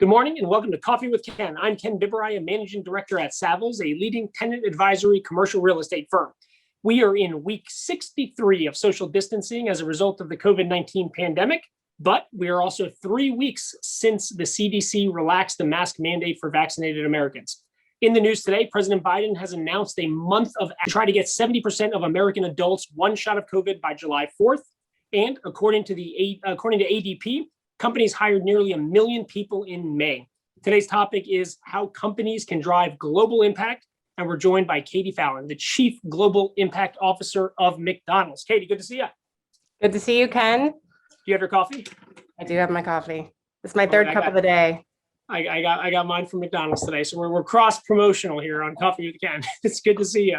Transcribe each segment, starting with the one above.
Good morning and welcome to Coffee with Ken. I'm Ken Biberaj, a managing director at Savills, a leading tenant advisory commercial real estate firm. We are in week 63 of social distancing as a result of the COVID-19 pandemic, but we are also 3 weeks since the CDC relaxed the mask mandate for vaccinated Americans. In the news today, President Biden has announced a month of to try to get 70% of American adults one shot of COVID by July 4th. And according to ADP, companies hired nearly 1 million people in May. Today's topic is how companies can drive global impact. And we're joined by Katie Fallon, the Chief Global Impact Officer of McDonald's. Katie, good to see you. Good to see you, Ken. Do you have your coffee? I do have my coffee. It's my third cup of the day. I got mine from McDonald's today. So we're cross-promotional here on Coffee with Ken. It's good to see you.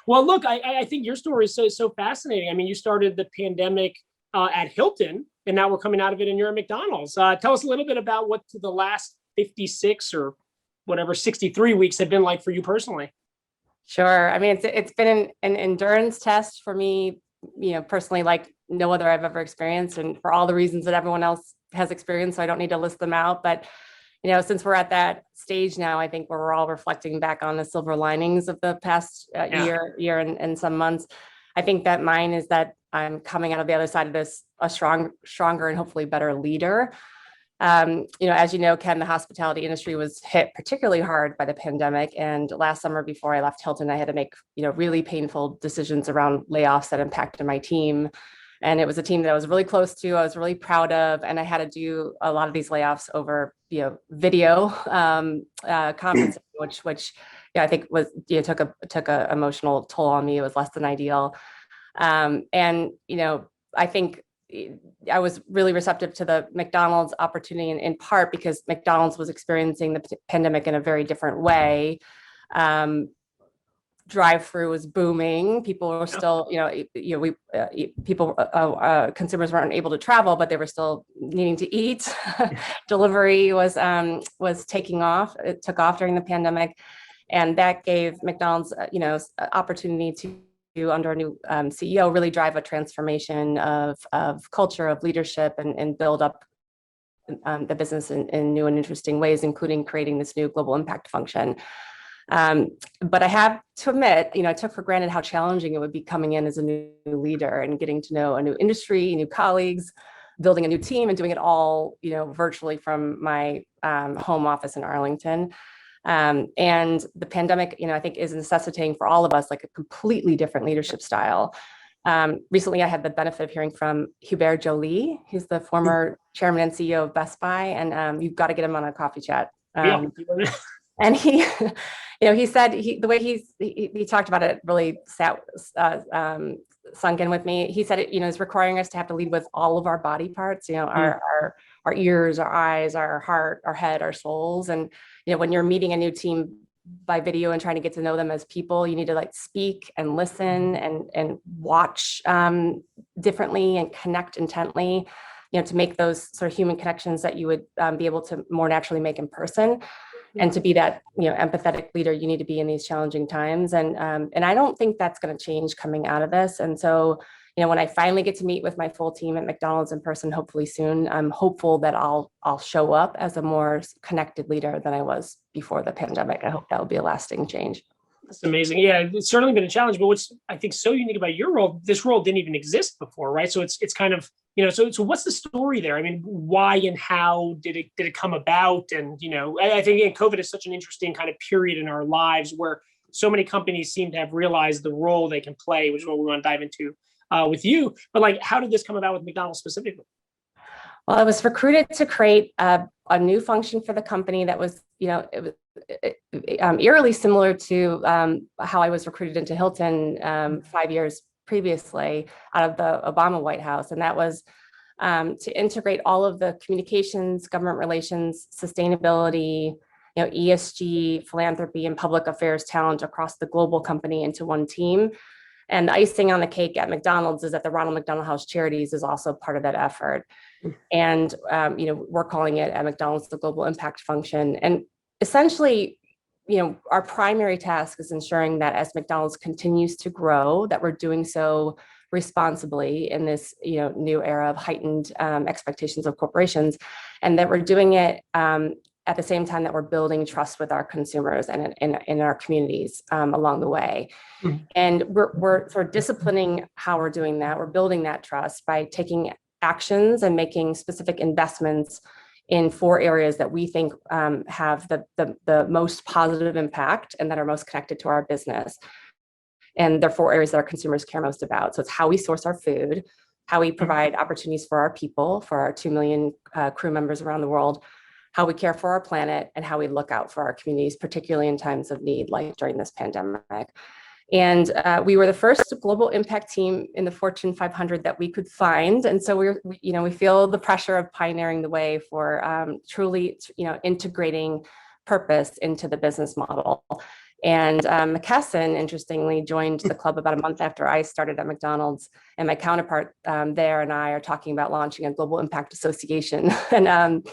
Well, look, I think your story is so fascinating. I mean, you started the pandemic at Hilton, and now we're coming out of it and you're at McDonald's. Tell us a little bit about what the last 56 or whatever 63 weeks have been like for you personally. Sure. I mean, it's been an endurance test for me, personally, like no other I've ever experienced, and for all the reasons that everyone else has experienced, so I don't need to list them out. But since we're at that stage now, I think we're all reflecting back on the silver linings of the past year and some months. I think that mine is that I'm coming out of the other side of this a stronger and hopefully better leader. As you know, Ken, the hospitality industry was hit particularly hard by the pandemic. And last summer, before I left Hilton, I had to make really painful decisions around layoffs that impacted my team. And it was a team that I was really close to, I was really proud of, and I had to do a lot of these layoffs over video conferencing, which I think was took a emotional toll on me. It was less than ideal. I think I was really receptive to the McDonald's opportunity in part because McDonald's was experiencing the pandemic in a very different way. Drive-through was booming. People were still, consumers weren't able to travel, but they were still needing to eat. Delivery was taking off. It took off during the pandemic, and that gave McDonald's, opportunity to, under a new CEO, really drive a transformation of culture, of leadership, and build up the business in new and interesting ways, including creating this new global impact function. But I have to admit, I took for granted how challenging it would be coming in as a new leader and getting to know a new industry, new colleagues, building a new team, and doing it all, virtually from my home office in Arlington. And the pandemic, I think is necessitating for all of us like a completely different leadership style. Recently, I had the benefit of hearing from Hubert Joly. He's the former chairman and CEO of Best Buy, and you've got to get him on a coffee chat. And he, he said the way he talked about it really sunk in with me. He said it, is requiring us to have to lead with all of our body parts, our ears, our eyes, our heart, our head, our souls. And, when you're meeting a new team by video and trying to get to know them as people, you need to speak and listen and watch differently and connect intently, to make those sort of human connections that you would be able to more naturally make in person. And to be that, empathetic leader, you need to be in these challenging times. And I don't think that's going to change coming out of this. And so, when I finally get to meet with my full team at McDonald's in person, hopefully soon, I'm hopeful that I'll show up as a more connected leader than I was before the pandemic. I hope that will be a lasting change. That's amazing. Yeah, it's certainly been a challenge, but what's I think so unique about your role, this role didn't even exist before, right? So it's kind of, so what's the story there? I mean, why and how did it come about? And, I think COVID is such an interesting kind of period in our lives where so many companies seem to have realized the role they can play, which is what we want to dive into with you. But how did this come about with McDonald's specifically? Well, I was recruited to create a new function for the company that was, eerily similar to how I was recruited into Hilton 5 years previously out of the Obama White House. And that was to integrate all of the communications, government relations, sustainability, ESG, philanthropy, and public affairs talent across the global company into one team. And the icing on the cake at McDonald's is that the Ronald McDonald House Charities is also part of that effort. And, we're calling it at McDonald's the Global Impact Function. And essentially, our primary task is ensuring that as McDonald's continues to grow, that we're doing so responsibly in this, new era of heightened expectations of corporations, and that we're doing it at the same time that we're building trust with our consumers and in our communities along the way. Mhm. And we're sort of disciplining how we're doing that. We're building that trust by taking actions and making specific investments in 4 areas that we think have the most positive impact and that are most connected to our business. And they're 4 areas that our consumers care most about. So it's how we source our food, how we provide opportunities for our people, for our 2 million crew members around the world, how we care for our planet, and how we look out for our communities, particularly in times of need, like during this pandemic. And we were the first global impact team in the Fortune 500 that we could find. And so we feel the pressure of pioneering the way for truly, integrating purpose into the business model. And McKesson, interestingly, joined the club about a month after I started at McDonald's. And my counterpart there and I are talking about launching a global impact association. And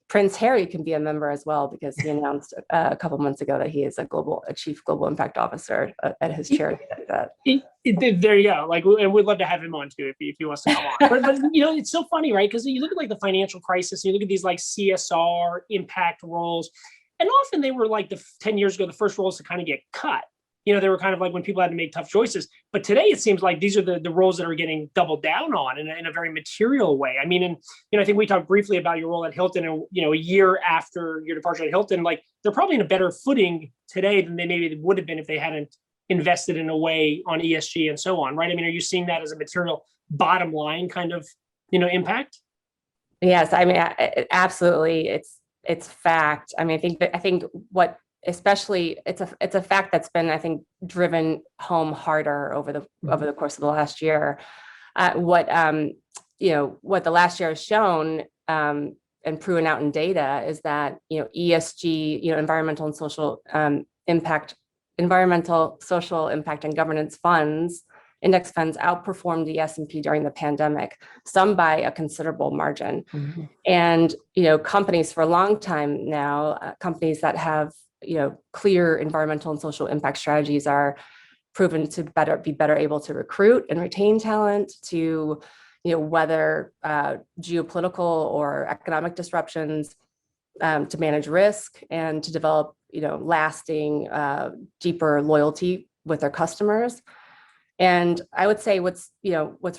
Prince Harry can be a member as well, because he announced a couple months ago that he is a chief global impact officer at his charity. There you go. And we'd love to have him on too if he wants to come on. But it's so funny, right? Because you look at the financial crisis, and you look at these CSR impact roles, and often they were 10 years ago, the first roles to kind of get cut. They were kind of when people had to make tough choices. But today it seems like these are the roles that are getting doubled down on in a very material way. I mean, and I think we talked briefly about your role at Hilton, and a year after your departure at Hilton, they're probably in a better footing today than they maybe would have been if they hadn't invested in a way on ESG and so on, right? I mean, are you seeing that as a material bottom line kind of impact? Yes, I mean, absolutely, it's fact. I mean, I think what especially it's a fact that's been, I think, driven home harder over the course of the last year. What the last year has shown and proven out in data is that ESG, environmental, social impact, and governance funds, index funds, outperformed the S&P during the pandemic, some by a considerable margin. Mm-hmm. And companies for a long time now, companies that have clear environmental and social impact strategies are proven to be better able to recruit and retain talent, to weather geopolitical or economic disruptions, to manage risk, and to develop lasting, deeper loyalty with their customers. And I would say what's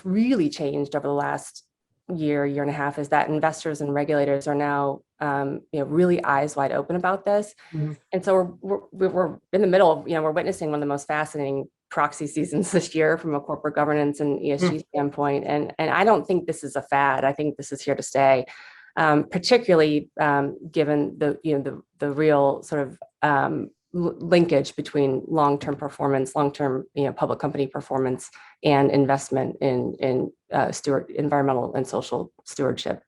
really changed over the last year and a half is that investors and regulators are now really eyes wide open about this. Mm-hmm. And so we're in the middle of, we're witnessing one of the most fascinating proxy seasons this year from a corporate governance and ESG standpoint. And I don't think this is a fad. I think this is here to stay, particularly given the real sort of linkage between long-term performance, long-term public company performance, and investment in environmental and social stewardship.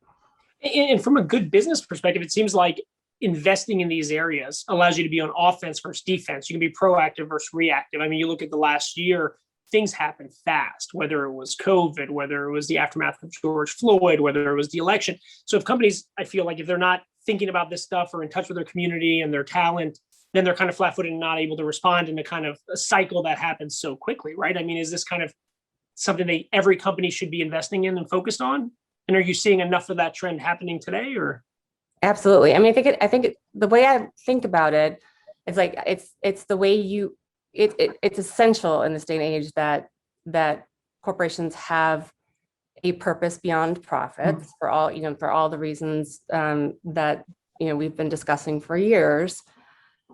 And from a good business perspective, it seems like investing in these areas allows you to be on offense versus defense. You can be proactive versus reactive. I mean, you look at the last year, things happened fast, whether it was COVID, whether it was the aftermath of George Floyd, whether it was the election. So if companies, I feel like if they're not thinking about this stuff or in touch with their community and their talent, then they're kind of flat-footed and not able to respond in a kind of a cycle that happens so quickly, right? I mean, is this kind of something that every company should be investing in and focused on? And are you seeing enough of that trend happening today, or? Absolutely. I mean, I think the way I think about it is it's the way it's essential in this day and age that corporations have a purpose beyond profits for all the reasons that we've been discussing for years.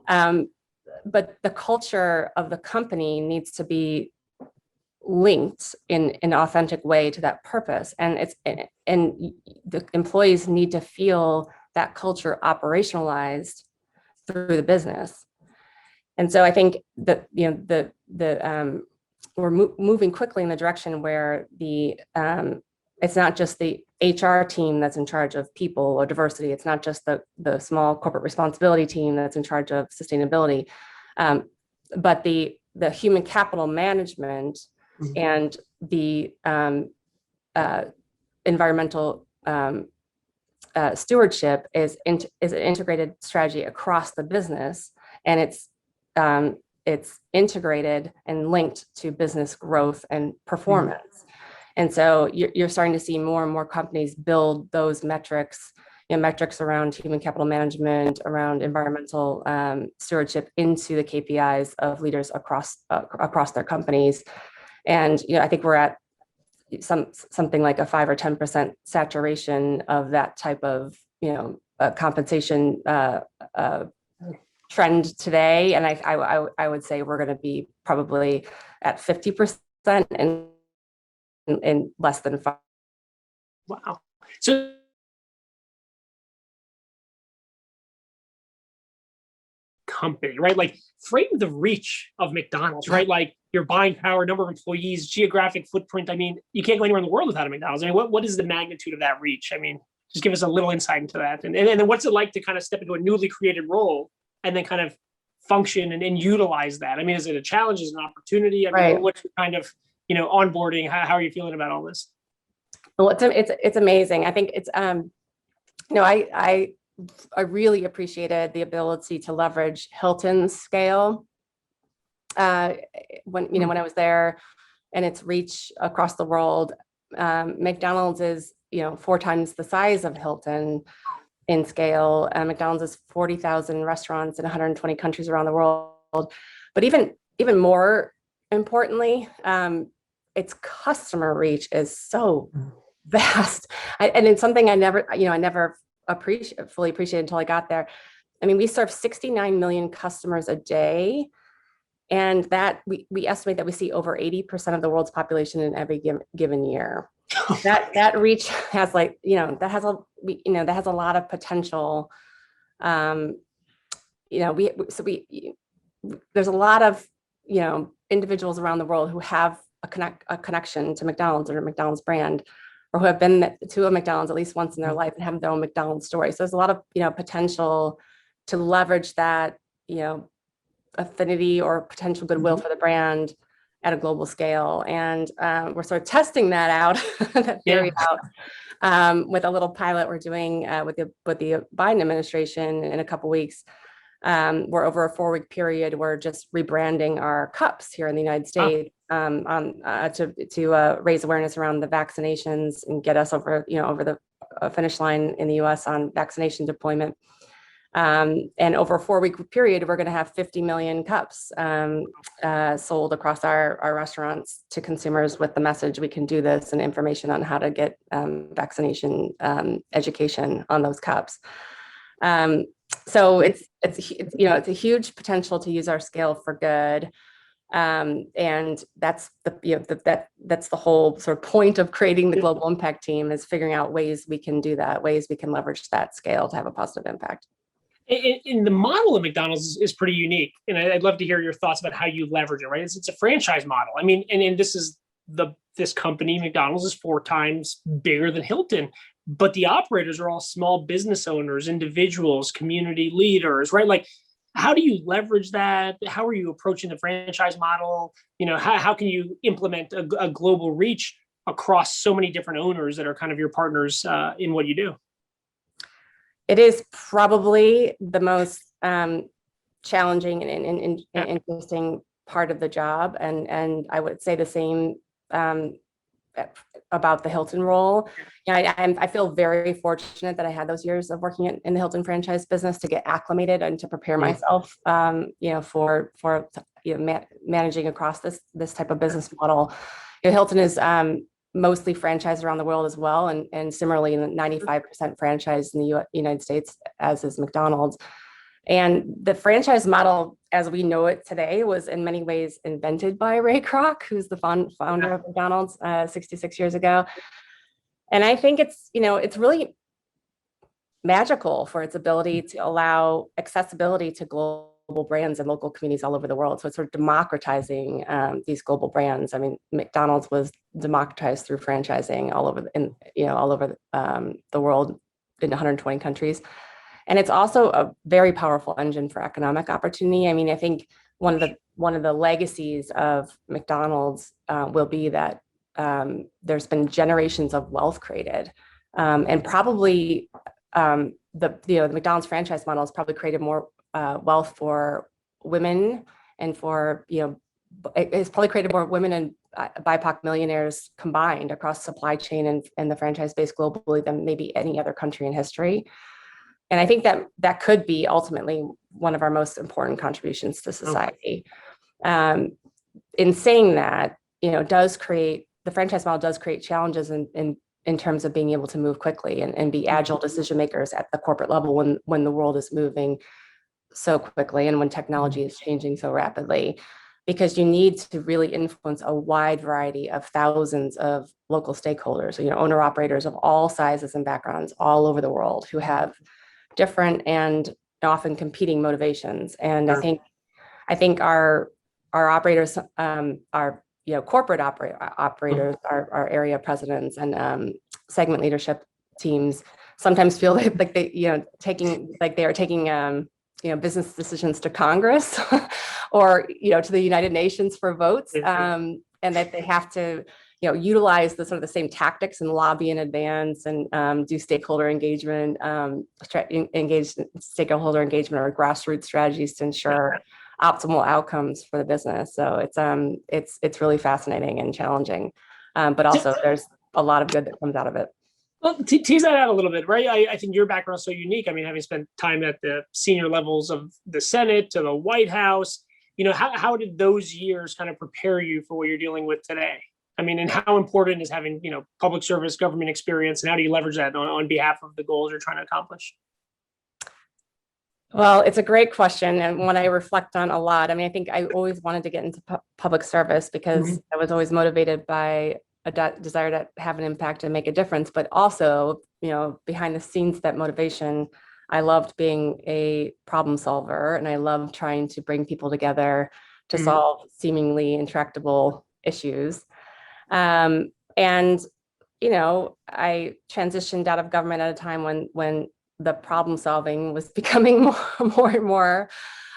But the culture of the company needs to be linked in an authentic way to that purpose, and the employees need to feel that culture operationalized through the business. And so I think that we're moving quickly in the direction where it's not just the HR team that's in charge of people or diversity. It's not just the small corporate responsibility team that's in charge of sustainability, but the human capital management and the environmental stewardship is an integrated strategy across the business, and it's integrated and linked to business growth and performance. And so you're starting to see more and more companies build those metrics metrics around human capital management, around environmental stewardship into the KPIs of leaders across their companies. And I think we're at something like a 5 or 10% saturation of that type of compensation trend today. And I would say we're going to be probably at 50% in less than 5. Wow. So company, right? Like frame the reach of McDonald's, right? Like your buying power, number of employees, geographic footprint. I mean, you can't go anywhere in the world without a McDonald's. I mean, what is the magnitude of that reach? I mean, just give us a little insight into that. And then what's it like to kind of step into a newly created role and then kind of function and utilize that? I mean, is it a challenge? Is it an opportunity? I mean, Right. what's your kind of, onboarding? How are you feeling about all this? Well, it's amazing. I think it's I really appreciated the ability to leverage Hilton's scale when I was there, and its reach across the world. McDonald's is 4 times the size of Hilton in scale. McDonald's is 40,000 restaurants in 120 countries around the world. But even more importantly, its customer reach is so vast, and it's something I never fully appreciated until I got there. I mean, we serve 69 million customers a day, and that we estimate that we see over 80% of the world's population in every given year. That reach has that has a lot of potential. There's a lot of individuals around the world who have a connection to McDonald's or McDonald's brand, or who have been to a McDonald's at least once in their life and have their own McDonald's story. So there's a lot of potential to leverage that affinity or potential goodwill for the brand at a global scale. And we're sort of testing that out, that theory out, with a little pilot we're doing with the Biden administration in a couple of weeks. We're over a 4-week period. We're just rebranding our cups here in the United States to raise awareness around the vaccinations and get us over the finish line in the U.S. on vaccination deployment. And over a 4-week period, we're going to have 50 million cups sold across our restaurants to consumers with the message we can do this and information on how to get vaccination education on those cups. So it's a huge potential to use our scale for good. And that's that's the whole sort of point of creating the global impact team, is figuring out ways we can do that, ways we can leverage that scale to have a positive impact. In the model of McDonald's is pretty unique, and I'd love to hear your thoughts about how you leverage it. Right, it's a franchise model. I mean, and this company, McDonald's, is 4 times bigger than Hilton, but the operators are all small business owners, individuals, community leaders, right? Like, how do you leverage that? How are you approaching the franchise model? How can you implement a global reach across so many different owners that are kind of your partners in what you do? It is probably the most challenging and interesting part of the job, and I would say the same about the Hilton role. I feel very fortunate that I had those years of working in the Hilton franchise business to get acclimated and to prepare myself, for managing across this type of business model. Hilton is mostly franchised around the world as well, and similarly 95% franchised in the United States, as is McDonald's. And the franchise model, as we know it today, was in many ways invented by Ray Kroc, who's the founder of McDonald's 66 years ago. And I think it's really magical for its ability to allow accessibility to global brands and local communities all over the world. So it's sort of democratizing these global brands. I mean, McDonald's was democratized through franchising all over the world in 120 countries. And it's also a very powerful engine for economic opportunity. I mean, I think one of the legacies of McDonald's will be that there's been generations of wealth created, and probably the McDonald's franchise model has probably created more wealth for women, and it's probably created more women BIPOC millionaires combined across supply chain and the franchise space globally than maybe any other country in history. And I think that could be ultimately one of our most important contributions to society. In saying that, the franchise model does create challenges in terms of being able to move quickly and be agile decision makers at the corporate level when the world is moving so quickly and when technology is changing so rapidly, because you need to really influence a wide variety of thousands of local stakeholders, owner operators of all sizes and backgrounds all over the world who have different and often competing motivations. And Sure. I think our operators, our corporate operators, our area presidents and segment leadership teams sometimes feel like they are taking business decisions to Congress or to the United Nations for votes, and that they have to utilize the sort of the same tactics and lobby in advance and do stakeholder engagement, stakeholder engagement or grassroots strategies to ensure optimal outcomes for the business. So it's really fascinating and challenging, but also there's a lot of good that comes out of it. Well, tease that out a little bit, right? I think your background is so unique. I mean, having spent time at the senior levels of the Senate to the White House, how did those years kind of prepare you for what you're dealing with today? I mean, and how important is having, public service government experience, and how do you leverage that on behalf of the goals you're trying to accomplish? Well, it's a great question, and one I reflect on a lot. I mean, I think I always wanted to get into public service because I was always motivated by a desire to have an impact and make a difference, but also, behind the scenes, that motivation, I loved being a problem solver, and I loved trying to bring people together to solve seemingly intractable issues. And, I transitioned out of government at a time when the problem solving was becoming more and more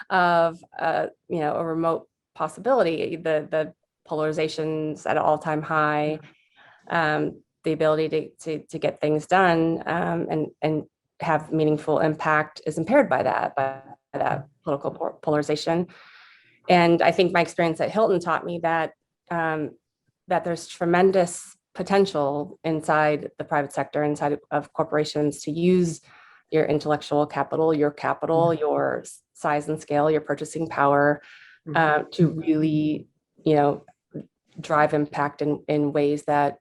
of a remote possibility. The polarization's at an all-time high. The ability to get things done and have meaningful impact is impaired by that political polarization. And I think my experience at Hilton taught me that there's tremendous potential inside the private sector, inside of corporations, to use your intellectual capital, your size and scale, your purchasing power, to really, drive impact in ways that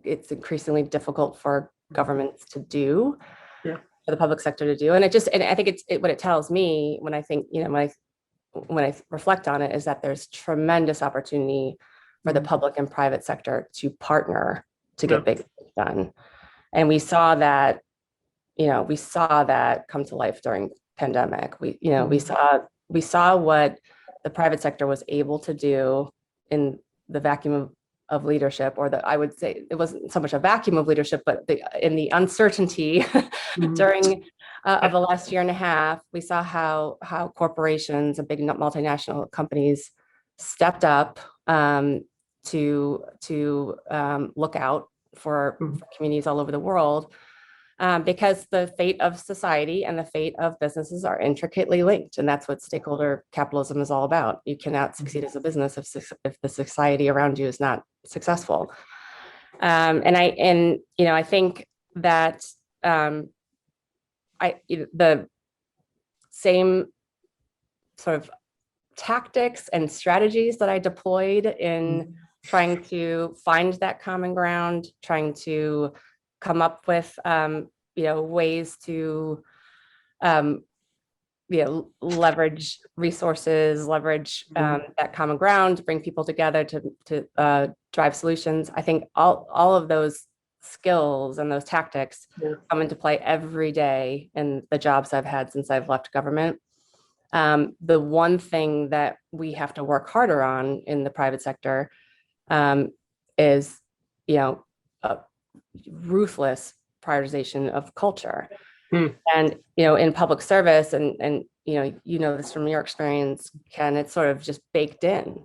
it's increasingly difficult for governments to do, for the public sector to do. And I think what it tells me when I think, when I reflect on it, is that there's tremendous opportunity for the public and private sector to partner to get big things done. And we saw that come to life during pandemic. We saw what the private sector was able to do in the vacuum of leadership, I would say it wasn't so much a vacuum of leadership, but in the uncertainty during of the last year and a half. We saw how corporations and big multinational companies stepped up to look out for communities all over the world, because the fate of society and the fate of businesses are intricately linked. And that's what stakeholder capitalism is all about. You cannot succeed as a business if the society around you is not successful. I think that the same sort of tactics and strategies that I deployed in trying to find that common ground, trying to come up with ways to leverage resources, leverage that common ground to bring people together to drive solutions. I think all of those skills and those tactics come into play every day in the jobs I've had since I've left government. The one thing that we have to work harder on in the private sector is ruthless prioritization of culture. And in public service, and this from your experience, Ken, it's sort of just baked in.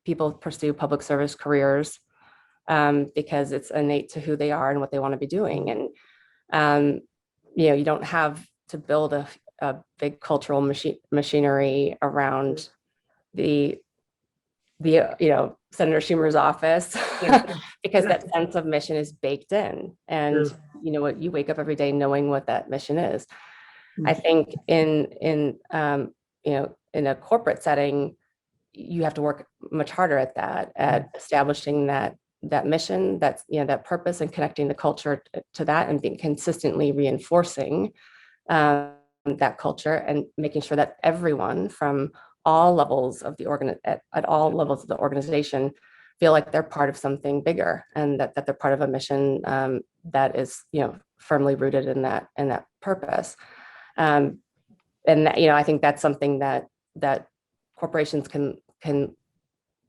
People pursue public service careers because it's innate to who they are and what they want to be doing. And you don't have to build a big cultural machinery around the Senator Schumer's office, Yeah. because that sense of mission is baked in. And Sure. what, you wake up every day knowing what that mission is. Mm. I think in a corporate setting, you have to work much harder at that, at establishing that mission, that purpose, and connecting the culture to that, and being consistently reinforcing that culture, and making sure that everyone from all levels of the at all levels of the organization feel like they're part of something bigger, and that they're part of a mission that is firmly rooted in that purpose. And I think that's something that corporations can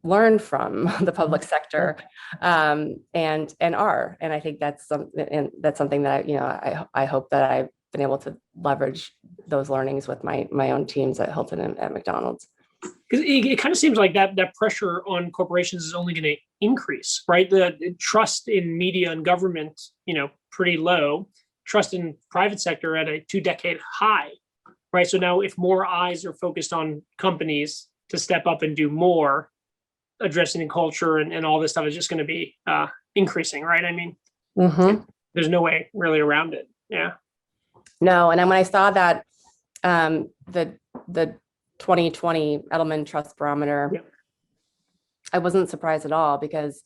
learn from the public sector, and I think that's something that I hope that I've been able to leverage those learnings with my own teams at Hilton and at McDonald's. Because it kind of seems like that pressure on corporations is only going to increase, right? The trust in media and government, pretty low. Trust in private sector at a 2-decade high, right? So now, if more eyes are focused on companies to step up and do more, addressing culture and all this stuff is just going to be increasing, right? I mean, there's no way really around it. Yeah. No, and then when I saw that the 2020 Edelman Trust Barometer, Yeah. I wasn't surprised at all, because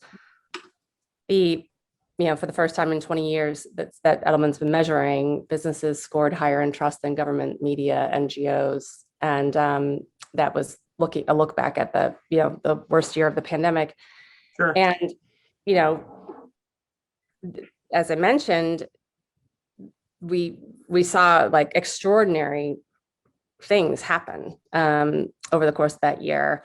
for the first time in 20 years that Edelman's been measuring, businesses scored higher in trust than government, media, NGOs, and that was a look back at the worst year of the pandemic. Sure. And as I mentioned, we saw like extraordinary things happen over the course of that year.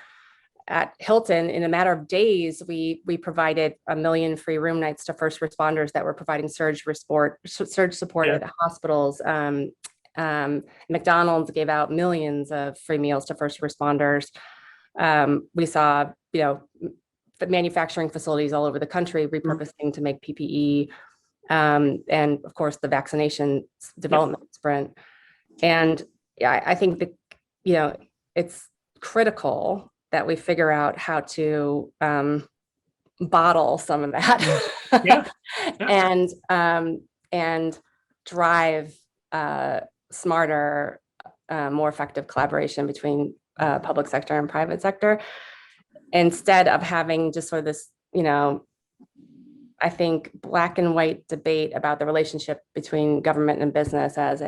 At Hilton, in a matter of days, we provided 1 million free room nights to first responders that were providing surge support at hospitals. McDonald's gave out millions of free meals to first responders. We saw, manufacturing facilities all over the country repurposing to make PPE, and of course the vaccination development sprint. And I think that it's critical that we figure out how to bottle some of that, and drive smarter, more effective collaboration between public sector and private sector, instead of having just sort of this, I think, black and white debate about the relationship between government and business as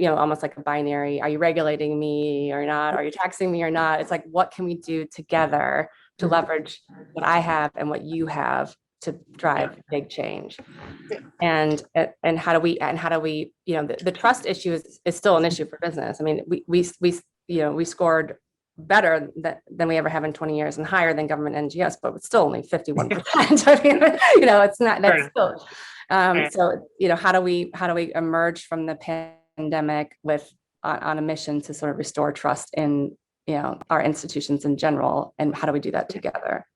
almost like a binary. Are you regulating me or not? Are you taxing me or not? It's like, what can we do together to leverage what I have and what you have to drive big change? And how do we the trust issue is still an issue for business. I mean, we scored better than we ever have in 20 years, and higher than government NGOs, but it's still only 51%. I mean, it's not, that's still, so, how do we emerge from the pandemic on a mission to sort of restore trust in, our institutions in general, and how do we do that together?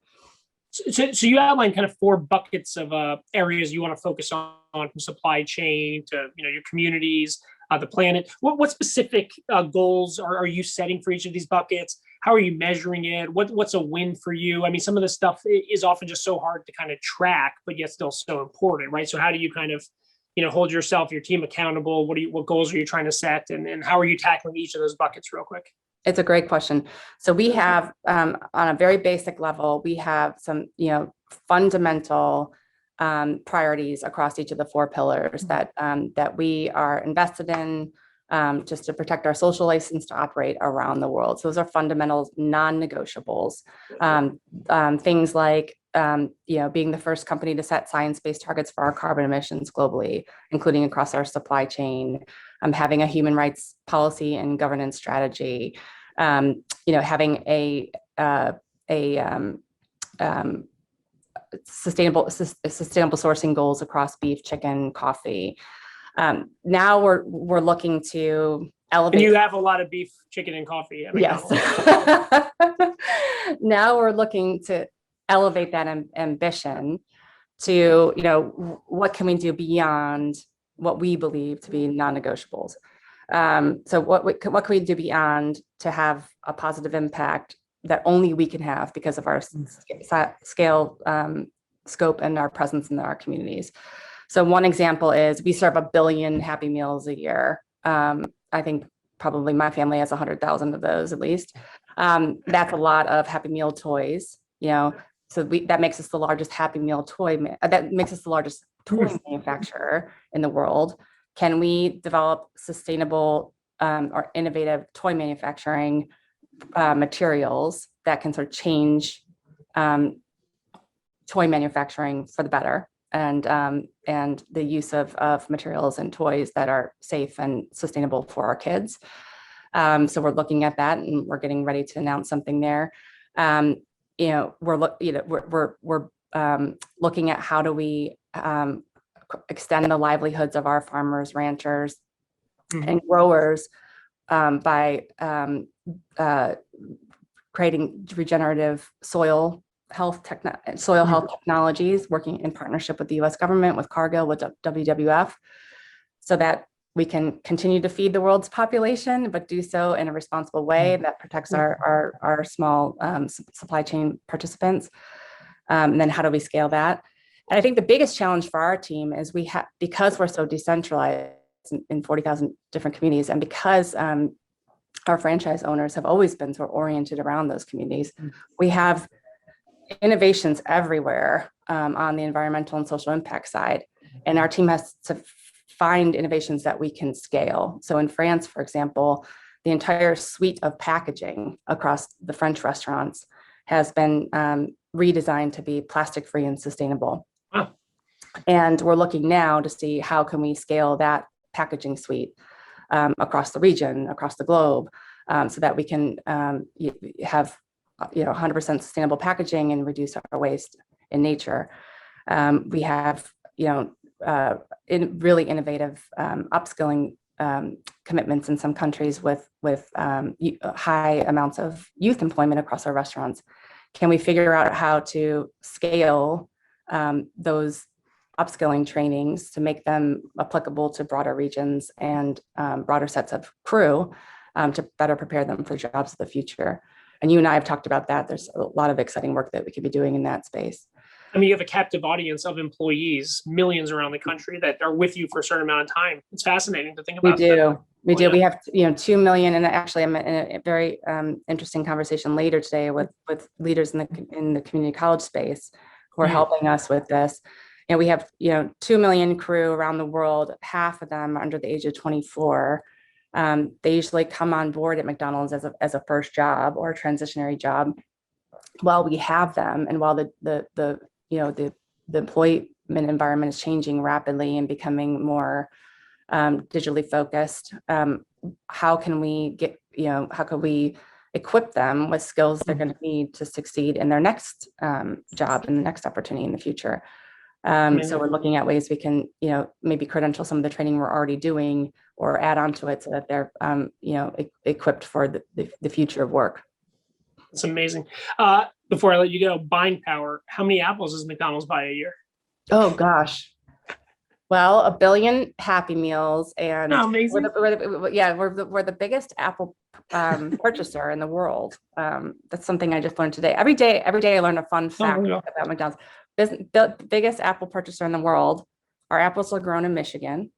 So you outlined kind of 4 buckets of areas you want to focus on, from supply chain to your communities, the planet. What specific goals are you setting for each of these buckets? How are you measuring it? What's a win for you? I mean, some of this stuff is often just so hard to kind of track, but yet still so important, right? So how do you kind of hold yourself, your team accountable? What goals are you trying to set, and how are you tackling each of those buckets, real quick? It's a great question. So we have, on a very basic level, we have some, fundamental priorities across each of the 4 pillars that we are invested in, just to protect our social license to operate around the world. So those are fundamental non-negotiables. Things like, being the first company to set science-based targets for our carbon emissions globally, including across our supply chain, having a human rights policy and governance strategy, having a sustainable sourcing goals across beef, chicken, coffee. Now we're looking to elevate. And you have a lot of beef, chicken, and coffee. Yes. Now we're looking to elevate that ambition to, what can we do beyond what we believe to be non-negotiables? So what can we do beyond to have a positive impact that only we can have because of our scale, scope, and our presence in our communities. So one example is we serve 1 billion Happy Meals a year. I think probably my family has 100,000 of those at least. That's a lot of Happy Meal toys, so that makes us the largest Happy Meal that makes us the largest toy manufacturer in the world. Can we develop sustainable or innovative toy manufacturing materials that can sort of change toy manufacturing for the better, and the use of materials and toys that are safe and sustainable for our kids? So we're looking at that, and we're getting ready to announce something there. We're looking at how do we extend the livelihoods of our farmers, ranchers, and growers by creating regenerative soil health technologies, working in partnership with the U.S. government, with Cargill, with WWF, so that we can continue to feed the world's population, but do so in a responsible way that protects our small supply chain participants. And then how do we scale that? And I think the biggest challenge for our team is because we're so decentralized in 40,000 different communities, and because our franchise owners have always been sort of oriented around those communities, we have innovations everywhere on the environmental and social impact side. And our team has to find innovations that we can scale. So in France, for example, the entire suite of packaging across the French restaurants has been redesigned to be plastic-free and sustainable. Wow. And we're looking now to see how can we scale that packaging suite across the region, across the globe, so that we can have 100% sustainable packaging and reduce our waste in nature. We have really innovative upskilling commitments in some countries with high amounts of youth employment across our restaurants. Can we figure out how to scale those upskilling trainings to make them applicable to broader regions and broader sets of crew to better prepare them for jobs of the future? And you and I have talked about that. There's a lot of exciting work that we could be doing in that space. I mean, you have a captive audience of employees, millions around the country that are with you for a certain amount of time. It's fascinating to think about. We do. We have 2 million, and actually, I'm in a very interesting conversation later today with leaders in the community college space who are helping us with this. We have 2 million crew around the world. Half of them are under the age of 24. They usually come on board at McDonald's as a first job or a transitionary job. While we have them, and while the employment environment is changing rapidly and becoming more digitally focused, how can we equip them with skills they're going to need to succeed in their next job and the next opportunity in the future? So we're looking at ways we can, maybe credential some of the training we're already doing or add on to it so that they're, equipped for the future of work. It's amazing. Before I let you go, buying power, how many apples does McDonald's buy a year? Oh, gosh. Well, 1 billion Happy Meals, and amazing. we're the biggest apple purchaser in the world. That's something I just learned today. Every day I learn a fun fact about McDonald's. The biggest apple purchaser in the world. Our apples are grown in Michigan.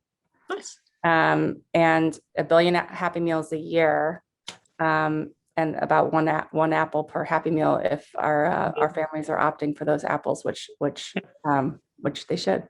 Nice. And 1 billion Happy Meals a year, and about one apple per Happy Meal if our families are opting for those apples, which they should.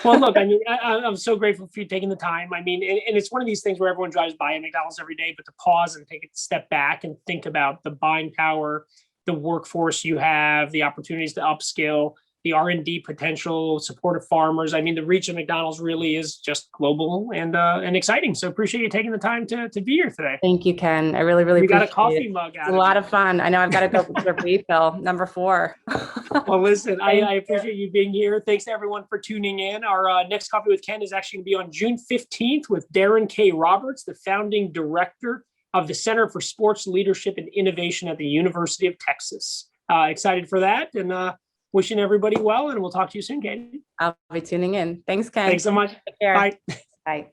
Well, look, I mean, I'm so grateful for you taking the time. I mean, and it's one of these things where everyone drives by a McDonald's every day, but to pause and take a step back and think about the buying power, the workforce you have, the opportunities to upskill, the R&D potential, support of farmers. I mean, the reach of McDonald's really is just global and exciting. So appreciate you taking the time to be here today. Thank you, Ken. I really We appreciate got a coffee it. mug out. It's a lot of fun. I know I've got to go for a refill, number 4. Well, listen, I appreciate you being here. Thanks to everyone for tuning in. Our next Coffee with Ken is actually going to be on June 15th with Darren K. Roberts, the founding director of the Center for Sports Leadership and Innovation at the University of Texas. Excited for that, and wishing everybody well, and we'll talk to you soon, Katie. I'll be tuning in. Thanks, Ken. Thanks so much. Take care. Bye. Bye.